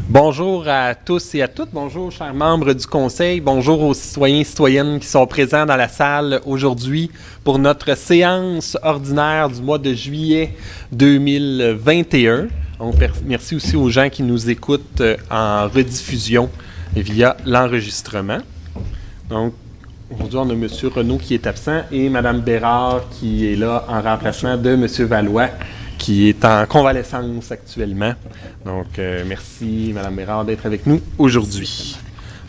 Bonjour à tous et à toutes. Bonjour, chers membres du Conseil. Bonjour aux citoyens et citoyennes qui sont présents dans la salle aujourd'hui pour notre séance ordinaire du mois de juillet 2021. Merci aussi aux gens qui nous écoutent en rediffusion via l'enregistrement. Donc, aujourd'hui, on a M. Renaud qui est absent et Mme Bérard qui est là en remplacement de M. Valois, qui est en convalescence actuellement. Donc, merci, Mme Bérard, d'être avec nous aujourd'hui.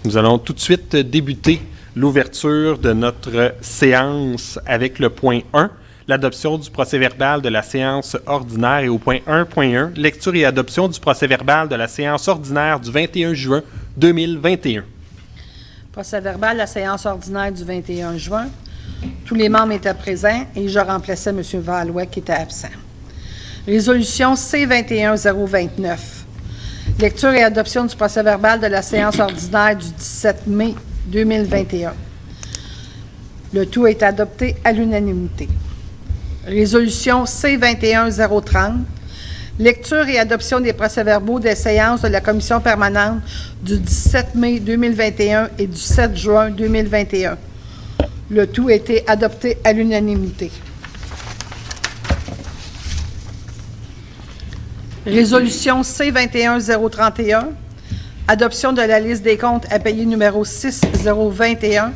Nous allons tout de suite débuter l'ouverture de notre séance avec le point 1, l'adoption du procès-verbal de la séance ordinaire, et au point 1.1, lecture et adoption du procès-verbal de la séance ordinaire du 21 juin 2021. Procès-verbal de la séance ordinaire du 21 juin. Tous les membres étaient présents et je remplaçais M. Valois qui était absent. Résolution C-21-029. Lecture et adoption du procès-verbal de la séance ordinaire du 17 mai 2021. Le tout est adopté à l'unanimité. Résolution C-21-030. Lecture et adoption des procès-verbaux des séances de la commission permanente du 17 mai 2021 et du 7 juin 2021. Le tout a été adopté à l'unanimité. Résolution C-21-031, adoption de la liste des comptes à payer numéro 6021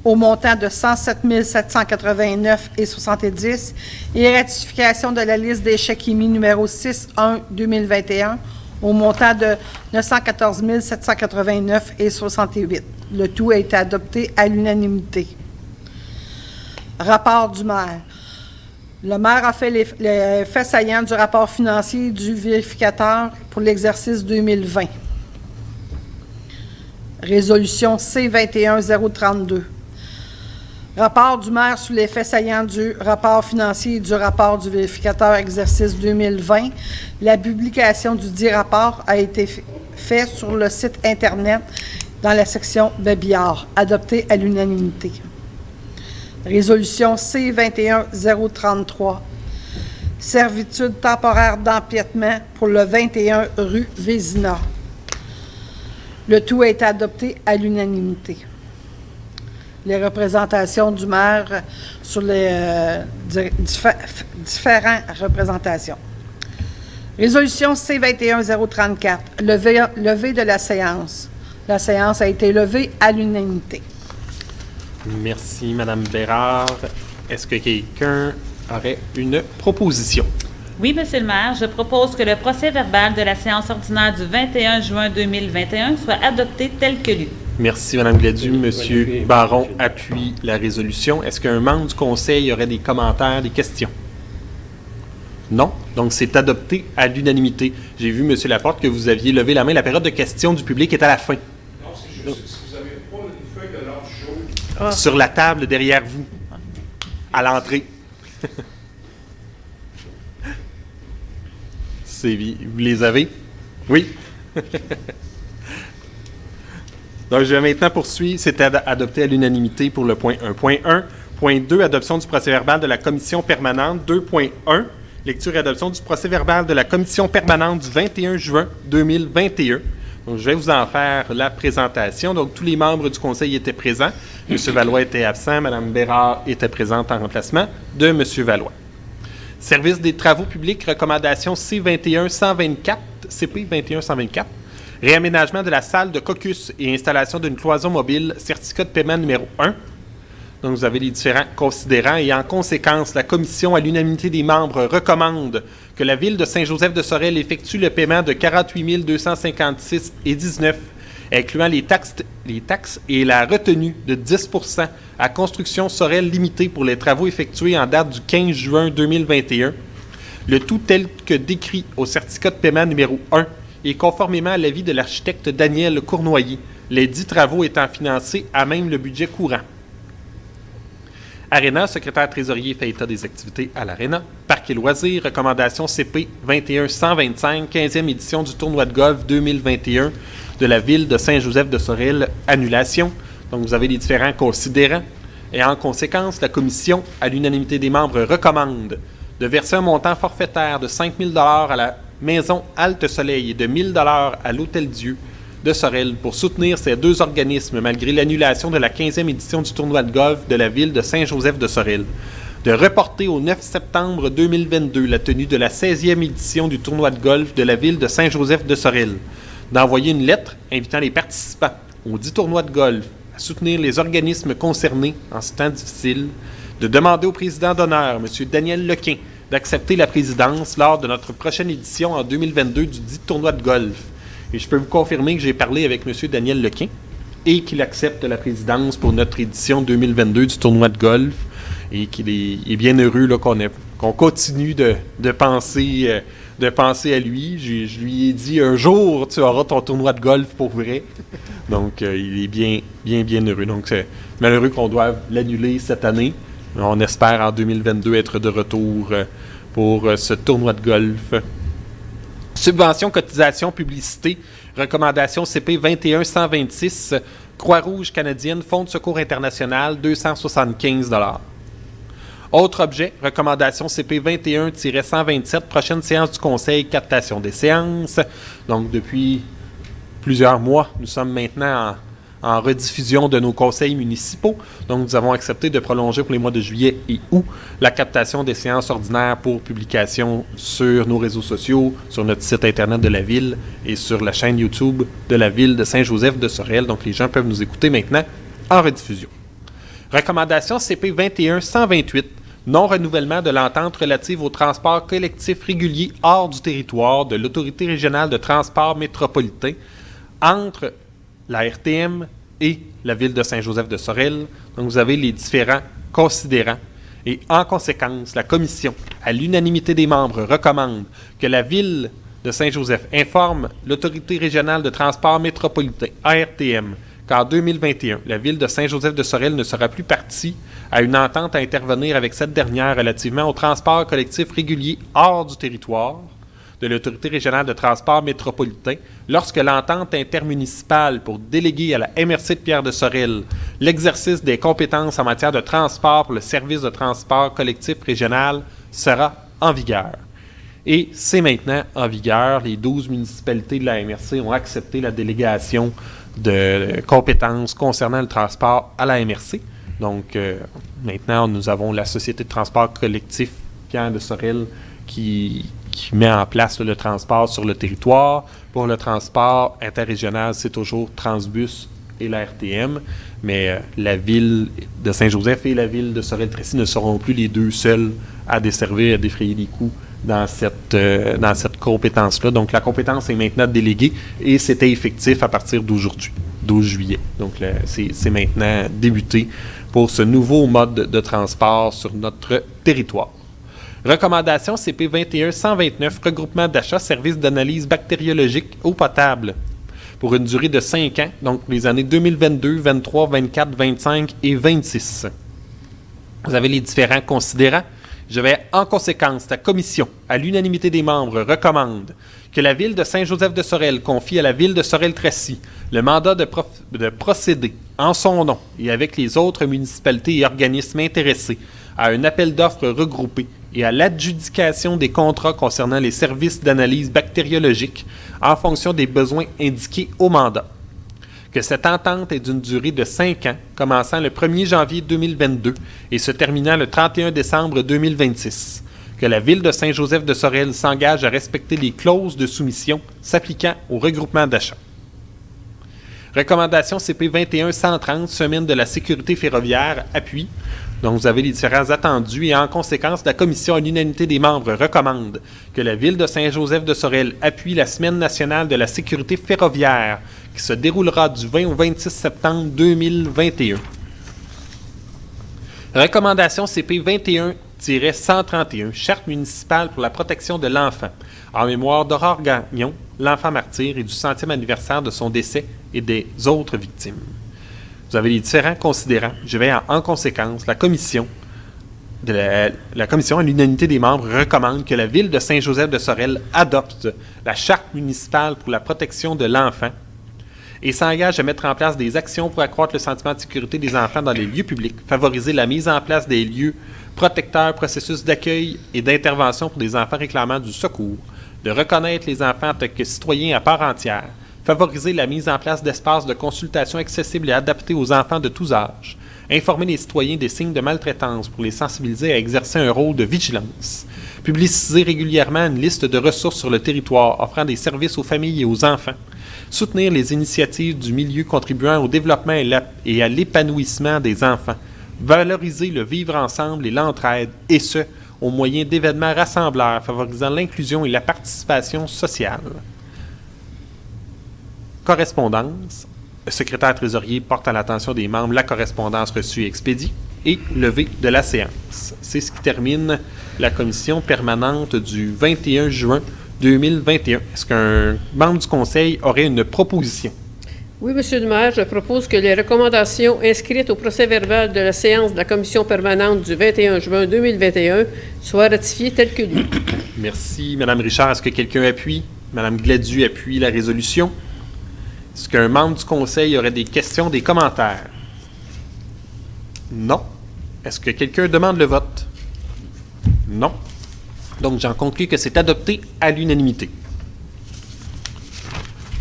au montant de 107 789,70 et ratification de la liste des chèques émis numéro 6-1-2021 au montant de 914 789,68. Le tout a été adopté à l'unanimité. Rapport du maire. Le maire a fait les faits saillants du rapport financier du vérificateur pour l'exercice 2020. Résolution C-21-032. Rapport du maire sur les faits saillants du rapport financier et du rapport du vérificateur exercice 2020. La publication du dit rapport a été faite sur le site Internet dans la section Babillard, adopté à l'unanimité. Résolution C-21-033. Servitude temporaire d'empiètement pour le 21 rue Vézina. Le tout a été adopté à l'unanimité. Les représentations du maire sur les différentes représentations. Résolution C-21-034. Levée de la séance. La séance a été levée à l'unanimité. Merci, Mme Bérard. Est-ce que quelqu'un aurait une proposition? Oui, Monsieur le maire, je propose que le procès-verbal de la séance ordinaire du 21 juin 2021 soit adopté tel que lu. Merci, Mme Gladue. Monsieur Baron appuie la résolution. Est-ce qu'un membre du Conseil aurait des commentaires, des questions? Non. Donc, c'est adopté à l'unanimité. J'ai vu, M. Laporte, que vous aviez levé la main. La période de questions du public est à la fin. Non, c'est juste que vous n'avez pas une feuille de l'ordre jaune. Sur la table derrière vous, à l'entrée. Vous les avez? Oui. Donc, je vais maintenant poursuivre. C'était adopté à l'unanimité pour le point 1. Point 1. Point 2, adoption du procès-verbal de la commission permanente. 2.1, lecture et adoption du procès-verbal de la commission permanente du 21 juin 2021. Donc, je vais vous en faire la présentation. Donc, tous les membres du Conseil étaient présents. M. Valois était absent. Mme Bérard était présente en remplacement de M. Valois. Service des travaux publics, recommandation C-21-124, CP-21-124. Réaménagement de la salle de caucus et installation d'une cloison mobile, certificat de paiement numéro 1. Donc, vous avez les différents considérants et en conséquence, la Commission, à l'unanimité des membres, recommande que la Ville de Saint-Joseph-de-Sorel effectue le paiement de 48 256,19 incluant les taxes et la retenue de 10 % à Construction Sorel Limitée pour les travaux effectués en date du 15 juin 2021, le tout tel que décrit au certificat de paiement numéro 1 et conformément à l'avis de l'architecte Daniel Cournoyer, les 10 travaux étant financés à même le budget courant. Aréna, secrétaire trésorier fait état des activités à l'Aréna. Parc et loisirs, recommandation CP 21-125, 15e édition du tournoi de golf 2021 de la Ville de Saint-Joseph-de-Sorel, annulation. Donc, vous avez les différents considérants. Et en conséquence, la Commission, à l'unanimité des membres, recommande de verser un montant forfaitaire de 5 000 $ à la Maison Halte Soleil et de 1 000 $ à l'Hôtel-Dieu de Sorel pour soutenir ces deux organismes malgré l'annulation de la 15e édition du tournoi de golf de la ville de Saint-Joseph de Sorel. De reporter au 9 septembre 2022 la tenue de la 16e édition du tournoi de golf de la ville de Saint-Joseph de Sorel. D'envoyer une lettre invitant les participants au 10 tournois de golf à soutenir les organismes concernés en ce temps difficile, de demander au président d'honneur, M. Daniel Lequin, d'accepter la présidence lors de notre prochaine édition en 2022 du 10 tournoi de golf. Et je peux vous confirmer que j'ai parlé avec M. Daniel Lequin et qu'il accepte la présidence pour notre édition 2022 du tournoi de golf et qu'il est bien heureux là, qu'on continue de penser à lui. Je lui ai dit, un jour, tu auras ton tournoi de golf pour vrai. Donc, il est bien heureux. Donc, c'est malheureux qu'on doive l'annuler cette année. On espère en 2022 être de retour pour ce tournoi de golf. Subvention, cotisation, publicité, recommandation CP 21-126, Croix-Rouge canadienne, Fonds de secours international, 275 $. Autre objet, recommandation CP 21-127, prochaine séance du Conseil, captation des séances. Donc, depuis plusieurs mois, nous sommes maintenant en rediffusion de nos conseils municipaux. Donc, nous avons accepté de prolonger pour les mois de juillet et août la captation des séances ordinaires pour publication sur nos réseaux sociaux, sur notre site Internet de la Ville et sur la chaîne YouTube de la Ville de Saint-Joseph de Sorel. Donc, les gens peuvent nous écouter maintenant en rediffusion. Recommandation CP 21-128, non-renouvellement de l'entente relative au transport collectif régulier hors du territoire de l'Autorité régionale de transport métropolitain entre la RTM et la Ville de Saint-Joseph de Sorel. Donc, vous avez les différents considérants. Et en conséquence, la Commission, à l'unanimité des membres, recommande que la Ville de Saint-Joseph informe l'Autorité régionale de transport métropolitain, ARTM, qu'en 2021, la Ville de Saint-Joseph de Sorel ne sera plus partie à une entente à intervenir avec cette dernière relativement au transport collectif régulier hors du territoire de l'Autorité régionale de transport métropolitain lorsque l'entente intermunicipale pour déléguer à la MRC de Pierre de Sorel l'exercice des compétences en matière de transport pour le service de transport collectif régional sera en vigueur. Et c'est maintenant en vigueur. Les 12 municipalités de la MRC ont accepté la délégation de compétences concernant le transport à la MRC. Donc, maintenant, nous avons la Société de transport collectif Pierre de Sorel qui met en place le transport sur le territoire. Pour le transport interrégional, c'est toujours Transbus et la RTM, mais la Ville de Saint-Joseph et la Ville de Sorel-Tracy ne seront plus les deux seuls à desservir, à défrayer les coûts dans cette compétence-là. Donc, la compétence est maintenant déléguée et c'était effectif à partir d'aujourd'hui, 12 juillet. Donc, c'est maintenant débuté pour ce nouveau mode de transport sur notre territoire. Recommandation CP 21-129, regroupement d'achat, services d'analyse bactériologique eau potable pour une durée de 5 ans, donc les années 2022, 23, 24, 25 et 26. Vous avez les différents considérants. Je vais, en conséquence, la Commission, à l'unanimité des membres, recommande que la Ville de Saint-Joseph de Sorel confie à la Ville de Sorel-Tracy le mandat de procéder, en son nom et avec les autres municipalités et organismes intéressés, à un appel d'offres regroupé et à l'adjudication des contrats concernant les services d'analyse bactériologique en fonction des besoins indiqués au mandat. Que cette entente est d'une durée de 5 ans, commençant le 1er janvier 2022 et se terminant le 31 décembre 2026. Que la Ville de Saint-Joseph de Sorel s'engage à respecter les clauses de soumission s'appliquant au regroupement d'achat. Recommandation CP 21-130, semaine de la sécurité ferroviaire, appui. Donc, vous avez les différents attendus et en conséquence, la Commission à l'unanimité des membres recommande que la Ville de Saint-Joseph de Sorel appuie la Semaine nationale de la sécurité ferroviaire qui se déroulera du 20 au 26 septembre 2021. Recommandation CP 21-131, Charte municipale pour la protection de l'enfant, en mémoire d'Aurore Gagnon, l'enfant martyr et du 100e anniversaire de son décès et des autres victimes. Vous avez les différents considérants. Je vais en conséquence, la commission à l'unanimité des membres recommande que la Ville de Saint-Joseph de Sorel adopte la Charte municipale pour la protection de l'enfant et s'engage à mettre en place des actions pour accroître le sentiment de sécurité des enfants dans les lieux publics, favoriser la mise en place des lieux protecteurs, processus d'accueil et d'intervention pour des enfants réclamant du secours, de reconnaître les enfants en tant que citoyens à part entière, favoriser la mise en place d'espaces de consultation accessibles et adaptés aux enfants de tous âges, informer les citoyens des signes de maltraitance pour les sensibiliser à exercer un rôle de vigilance, publiciser régulièrement une liste de ressources sur le territoire offrant des services aux familles et aux enfants, soutenir les initiatives du milieu contribuant au développement et à l'épanouissement des enfants, valoriser le vivre ensemble et l'entraide, et ce, au moyen d'événements rassembleurs favorisant l'inclusion et la participation sociale. Correspondance. Le secrétaire trésorier porte à l'attention des membres la correspondance reçue et expédiée et levée de la séance. C'est ce qui termine la commission permanente du 21 juin 2021. Est-ce qu'un membre du Conseil aurait une proposition? Oui, Monsieur le maire, je propose que les recommandations inscrites au procès-verbal de la séance de la commission permanente du 21 juin 2021 soient ratifiées telles que lues. Merci, Mme Richard. Est-ce que quelqu'un appuie? Mme Gladu appuie la résolution. Est-ce qu'un membre du Conseil aurait des questions, des commentaires? Non. Est-ce que quelqu'un demande le vote? Non. Donc, j'en conclus que c'est adopté à l'unanimité.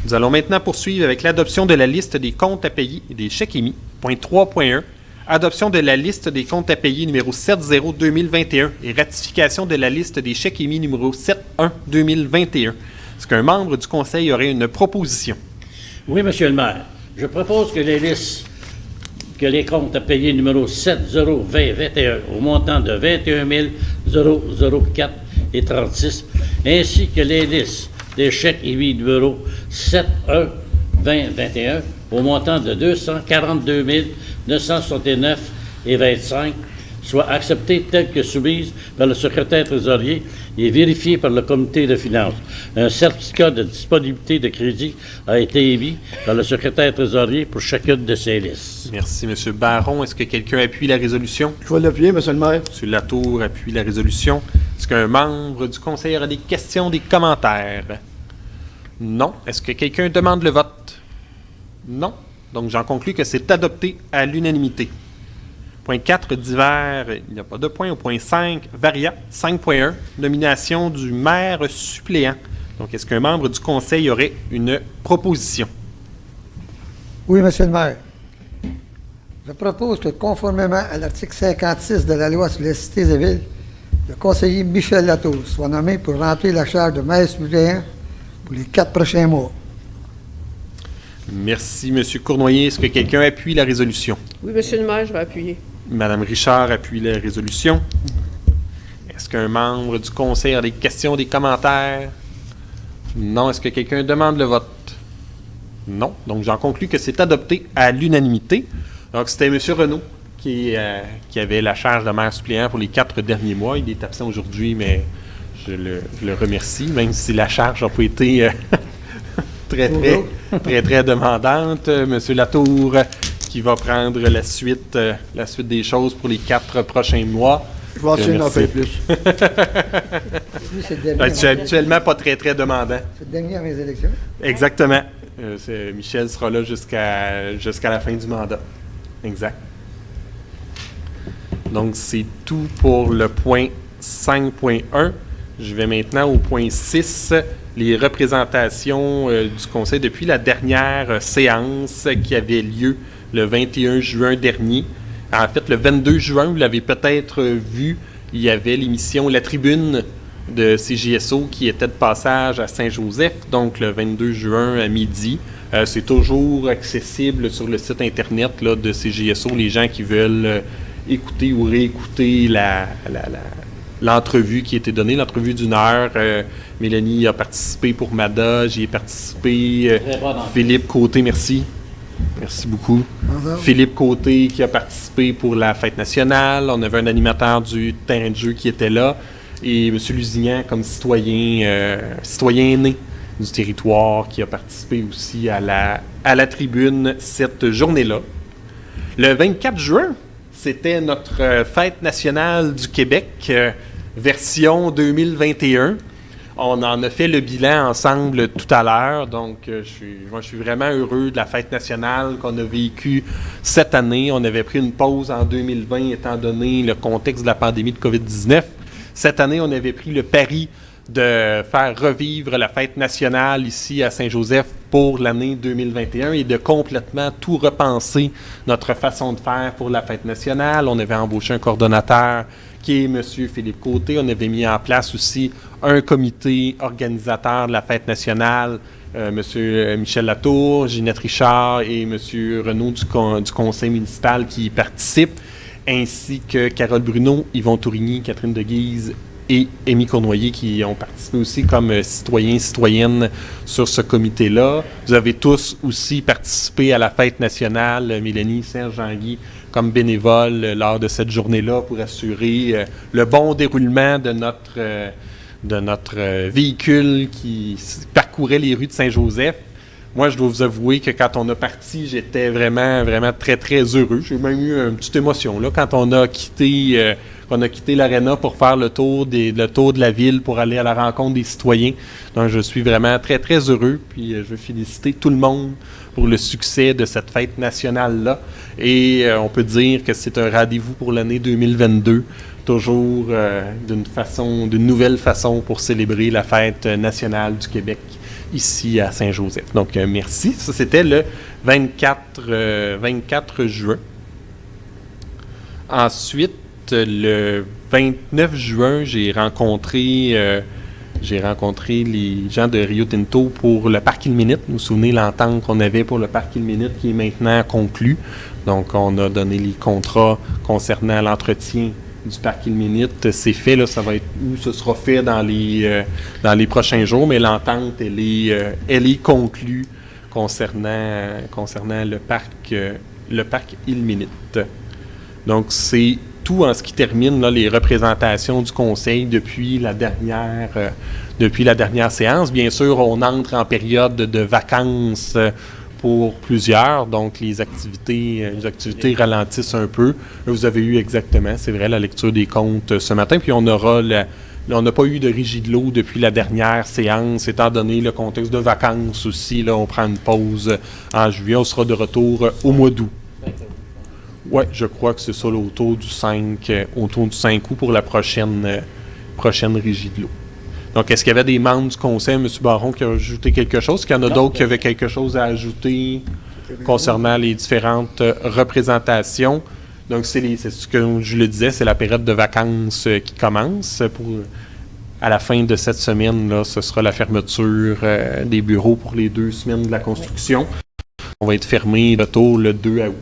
Nous allons maintenant poursuivre avec l'adoption de la liste des comptes à payer et des chèques émis. Point 3.1. Adoption de la liste des comptes à payer numéro 7-0-2021 et ratification de la liste des chèques émis numéro 7-1-2021. Est-ce qu'un membre du Conseil aurait une proposition? Oui, Monsieur le maire. Je propose que les comptes à payer numéro 7-0-2021 au montant de 21 004 et 36, ainsi que les listes des chèques émis numéro 7-1-2021 au montant de 242 969 et 25 soient acceptées telles que soumises par le secrétaire trésorier et vérifiées par le comité de finances. Un certificat de disponibilité de crédit a été émis par le secrétaire trésorier pour chacune de ces listes. Merci, M. Baron. Est-ce que quelqu'un appuie la résolution? Je vais l'appuyer, M. le maire. M. Latour appuie la résolution. Est-ce qu'un membre du Conseil aura des questions, des commentaires? Non. Est-ce que quelqu'un demande le vote? Non. Donc, j'en conclus que c'est adopté à l'unanimité. Point 4, divers, il n'y a pas de point. Au point 5, varia, 5.1, nomination du maire suppléant. Donc, est-ce qu'un membre du Conseil aurait une proposition? Oui, M. le maire. Je propose que, conformément à l'article 56 de la loi sur les cités et villes, le conseiller Michel Latour soit nommé pour remplir la charge de maire suppléant pour les 4 prochains mois. Merci, M. Cournoyer. Est-ce que quelqu'un appuie la résolution? Oui, Monsieur le maire, je vais appuyer. Mme Richard appuie la résolution. Est-ce qu'un membre du Conseil a des questions, des commentaires? Non. Est-ce que quelqu'un demande le vote? Non. Donc, j'en conclus que c'est adopté à l'unanimité. Donc, c'était M. Renaud qui avait la charge de maire suppléant pour les 4 derniers mois. Il est absent aujourd'hui, mais je le remercie, même si la charge n'a pas été très demandante. M. Latour qui va prendre la suite des choses pour les 4 prochains mois. Je vais essayer d'en faire plus. C'est habituellement pas très demandant. C'est le dernier à mes élections. Exactement. Michel sera là jusqu'à la fin du mandat. Exact. Donc, c'est tout pour le point 5.1. Je vais maintenant au point 6, les représentations du Conseil depuis la dernière séance qui avait lieu le 21 juin dernier. En fait, le 22 juin, vous l'avez peut-être vu, il y avait l'émission La Tribune de CJSO qui était de passage à Saint-Joseph, donc le 22 juin à midi. C'est toujours accessible sur le site Internet là, de CJSO, les gens qui veulent écouter ou réécouter l'entrevue qui a été donnée, l'entrevue d'1 heure. Mélanie a participé pour MADA, j'y ai participé. Philippe Côté, merci. Merci beaucoup. Bonjour. Philippe Côté qui a participé pour la fête nationale. On avait un animateur du terrain de jeu qui était là. Et M. Lusignan comme citoyen né du territoire qui a participé aussi à la tribune cette journée-là. Le 24 juin, c'était notre fête nationale du Québec, version 2021. On en a fait le bilan ensemble tout à l'heure, donc je suis vraiment heureux de la fête nationale qu'on a vécue cette année. On avait pris une pause en 2020 étant donné le contexte de la pandémie de COVID-19. Cette année, on avait pris le pari de faire revivre la fête nationale ici à Saint-Joseph pour l'année 2021 et de complètement tout repenser notre façon de faire pour la fête nationale. On avait embauché un coordonnateur qui est M. Philippe Côté. On avait mis en place aussi un comité organisateur de la fête nationale, M. Michel Latour, Ginette Richard et M. Renaud du conseil municipal qui y participent, ainsi que Carole Bruno, Yvon Tourigny, Catherine Deguise et Amy Cournoyer qui ont participé aussi comme citoyens et citoyennes sur ce comité-là. Vous avez tous aussi participé à la fête nationale, Mélanie, Serge, Jean-Guy, comme bénévoles lors de cette journée-là pour assurer le bon déroulement de notre véhicule qui parcourait les rues de Saint-Joseph. Moi, je dois vous avouer que quand on a parti, j'étais vraiment, vraiment très, très heureux. J'ai même eu une petite émotion là, quand on a quitté l'aréna pour faire le tour de la ville, pour aller à la rencontre des citoyens. Donc, je suis vraiment très, très heureux. Puis, je veux féliciter tout le monde pour le succès de cette fête nationale-là. Et on peut dire que c'est un rendez-vous pour l'année 2022. Toujours d'une nouvelle façon pour célébrer la fête nationale du Québec ici à Saint-Joseph. Donc, merci. Ça, c'était le 24 juin. Ensuite, le 29 juin, j'ai rencontré les gens de Rio Tinto pour le parc Ilménite. Vous vous souvenez l'entente qu'on avait pour le parc Ilménite qui est maintenant conclue. Donc, on a donné les contrats concernant l'entretien du parc Ilménite. C'est fait, là, ça sera fait dans les prochains jours, mais l'entente, elle est conclue concernant le parc Ilménite. Donc, c'est tout en ce qui termine là, les représentations du conseil depuis la dernière séance. Bien sûr, on entre en période de vacances pour plusieurs, donc les activités ralentissent un peu. Vous avez eu exactement, c'est vrai, la lecture des comptes ce matin, puis on n'a pas eu de régie de l'eau depuis la dernière séance, étant donné le contexte de vacances aussi. Là, on prend une pause en juillet, on sera de retour au mois d'août. Oui, je crois que c'est ça, là, autour du 5 août pour la prochaine régie de l'eau. Donc, est-ce qu'il y avait des membres du conseil, M. Baron, qui a ajouté quelque chose? Est-ce qu'il y en a d'autres qui avaient quelque chose à ajouter concernant les différentes représentations? Donc, c'est ce que je le disais, c'est la période de vacances qui commence. À la fin de cette semaine, là, ce sera la fermeture des bureaux pour les 2 semaines de la construction. On va être fermé retour le 2 août.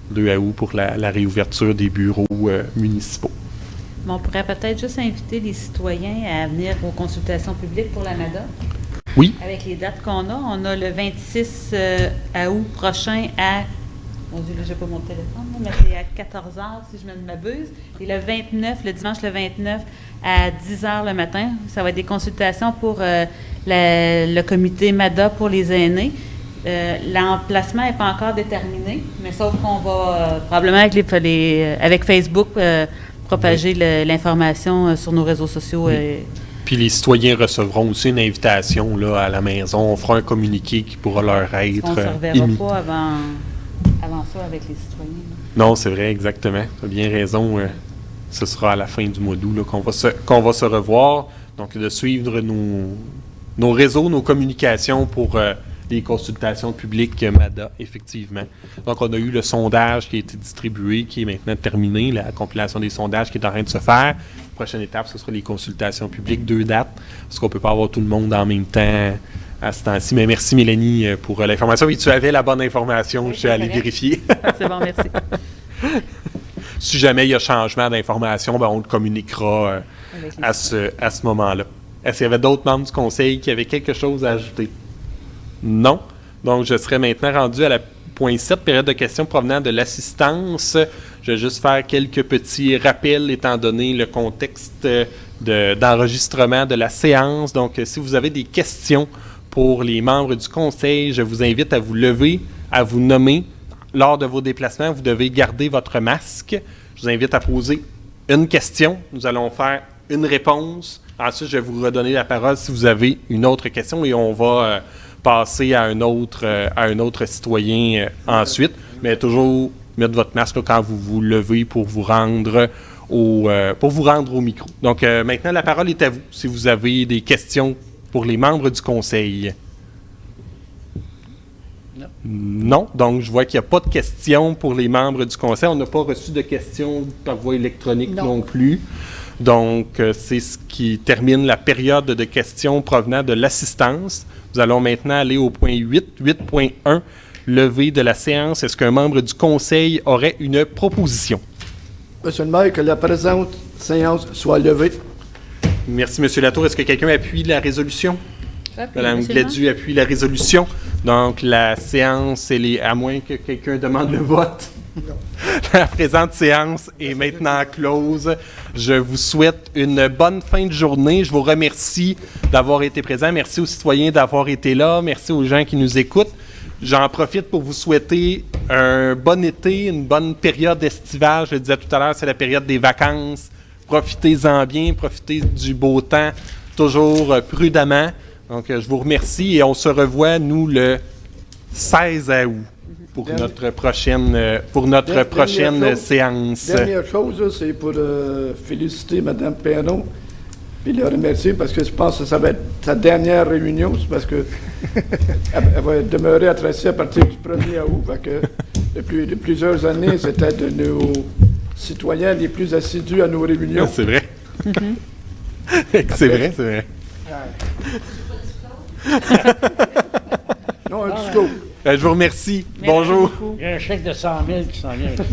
2 août pour la réouverture des bureaux municipaux. On pourrait peut-être juste inviter les citoyens à venir aux consultations publiques pour la MADA. Oui. Avec les dates qu'on a. On a le 26 août prochain à... Mon Dieu, là, j'ai pas mon téléphone, mais c'est à 14h, si je ne m'abuse. Et le dimanche le 29, à 10h le matin, ça va être des consultations pour le comité MADA pour les aînés. L'emplacement n'est pas encore déterminé, mais sauf qu'on va probablement avec Facebook propager l'information sur nos réseaux sociaux. Puis les citoyens recevront aussi une invitation là, à la maison. On fera un communiqué qui pourra leur être on ne se reverra pas avant ça avec les citoyens. Non, c'est vrai, exactement. Tu as bien raison. Ce sera à la fin du mois d'août là, qu'on va se revoir. Donc, de suivre nos réseaux, nos communications pour les consultations publiques MADA, effectivement. Donc, on a eu le sondage qui a été distribué, qui est maintenant terminé, la compilation des sondages qui est en train de se faire. La prochaine étape, ce sera les consultations publiques, 2 dates, parce qu'on ne peut pas avoir tout le monde en même temps à ce temps-ci. Mais merci, Mélanie, pour l'information. Oui, tu avais la bonne information, je suis allé vérifier. C'est bon, merci. Si jamais il y a changement d'information, ben, on le communiquera à ce moment-là. Est-ce qu'il y avait d'autres membres du conseil qui avaient quelque chose à ajouter? Non. Donc, je serais maintenant rendu à la point 7, période de questions provenant de l'assistance. Je vais juste faire quelques petits rappels étant donné le contexte d'enregistrement de la séance. Donc, si vous avez des questions pour les membres du conseil, je vous invite à vous lever, à vous nommer. Lors de vos déplacements, vous devez garder votre masque. Je vous invite à poser une question. Nous allons faire une réponse. Ensuite, je vais vous redonner la parole si vous avez une autre question et on va passer à un autre citoyen ensuite. Mais toujours mettre votre masque là, quand vous vous levez pour vous rendre pour vous rendre au micro. Donc, maintenant, la parole est à vous, si vous avez des questions pour les membres du conseil. Non. Donc, je vois qu'il n'y a pas de questions pour les membres du conseil. On n'a pas reçu de questions par voie électronique non plus. Donc, c'est ce qui termine la période de questions provenant de l'assistance. Nous allons maintenant aller au point 8, 8.1, levée de la séance. Est-ce qu'un membre du conseil aurait une proposition? Monsieur le maire, que la présente séance soit levée. Merci, M. Latour. Est-ce que quelqu'un appuie la résolution? Mme Gladue appuie la résolution. Donc, la séance, à moins que quelqu'un demande le vote. La présente séance est maintenant close. Je vous souhaite une bonne fin de journée. Je vous remercie d'avoir été présent. Merci aux citoyens d'avoir été là. Merci aux gens qui nous écoutent. J'en profite pour vous souhaiter un bon été, une bonne période estivale. Je le disais tout à l'heure, c'est la période des vacances. Profitez-en bien, profitez du beau temps, toujours prudemment. Donc, je vous remercie et on se revoit, nous, le 16 août pour notre prochaine, séance. Dernière chose, là, c'est pour féliciter Mme Perron et la remercier parce que je pense que ça va être sa dernière réunion. C'est parce que elle va demeurer à Tracy à partir du 1er août. Fait que depuis plusieurs années, c'était de nos citoyens les plus assidus à nos réunions. C'est vrai. C'est vrai. Non, un discours. Je vous remercie. Merci Bonjour. beaucoup. Il y a un chèque de 100 000 qui s'en vient avec ça.